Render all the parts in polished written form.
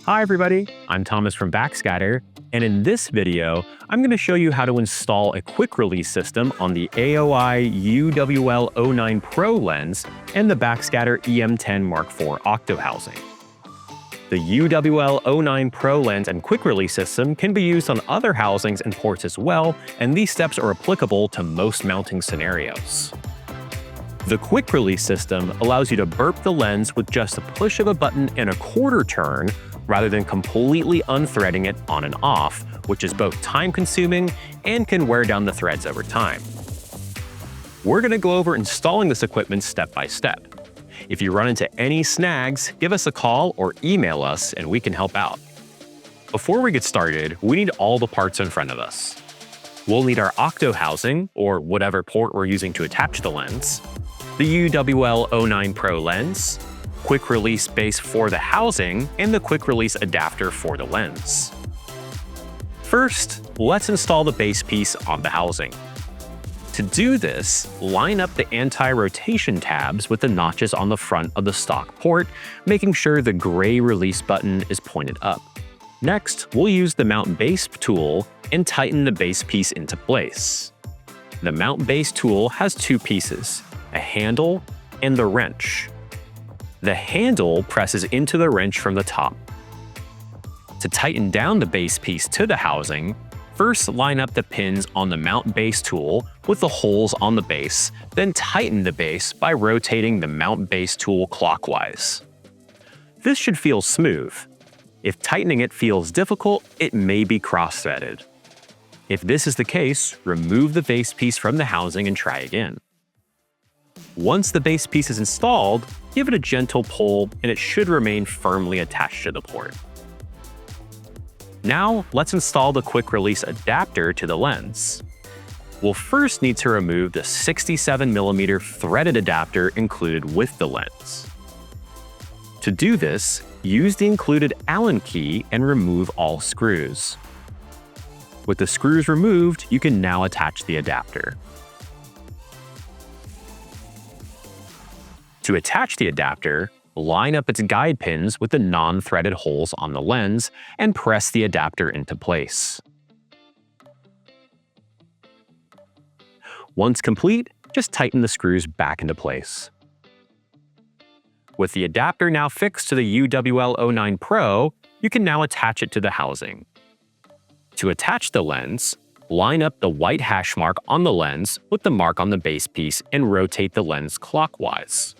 Hi everybody, I'm Thomas from Backscatter, and in this video, I'm going to show you how to install a quick release system on the AOI UWL-09 Pro lens and the Backscatter EM10 Mark IV Octo housing. The UWL-09 Pro lens and quick release system can be used on other housings and ports as well, and these steps are applicable to most mounting scenarios. The quick release system allows you to burp the lens with just a push of a button and a quarter turn, rather than completely unthreading it on and off, which is both time-consuming and can wear down the threads over time. We're going to go over installing this equipment step by step. If you run into any snags, give us a call or email us and we can help out. Before we get started, we need all the parts in front of us. We'll need our Octo housing, or whatever port we're using to attach the lens, the UWL-09 Pro lens, quick release base for the housing, and the quick release adapter for the lens. First, let's install the base piece on the housing. To do this, line up the anti-rotation tabs with the notches on the front of the stock port, making sure the gray release button is pointed up. Next, we'll use the mount base tool and tighten the base piece into place. The mount base tool has two pieces, a handle and the wrench. The handle presses into the wrench from the top. To tighten down the base piece to the housing, first line up the pins on the mount base tool with the holes on the base, then tighten the base by rotating the mount base tool clockwise. This should feel smooth. If tightening it feels difficult, it may be cross-threaded. If this is the case, remove the base piece from the housing and try again. Once the base piece is installed, give it a gentle pull and it should remain firmly attached to the port. Now, let's install the quick release adapter to the lens. We'll first need to remove the 67mm threaded adapter included with the lens. To do this, use the included Allen key and remove all screws. With the screws removed, you can now attach the adapter. To attach the adapter, line up its guide pins with the non-threaded holes on the lens and press the adapter into place. Once complete, just tighten the screws back into place. With the adapter now fixed to the UWL-09 Pro, you can now attach it to the housing. To attach the lens, line up the white hash mark on the lens with the mark on the base piece and rotate the lens clockwise.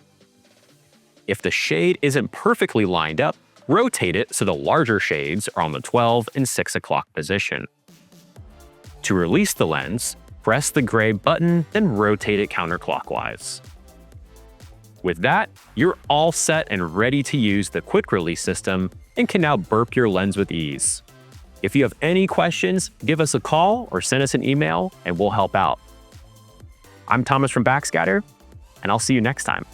If the shade isn't perfectly lined up, rotate it so the larger shades are on the 12 and 6 o'clock position. To release the lens, press the gray button, then rotate it counterclockwise. With that, you're all set and ready to use the quick release system and can now burp your lens with ease. If you have any questions, give us a call or send us an email and we'll help out. I'm Thomas from Backscatter, and I'll see you next time.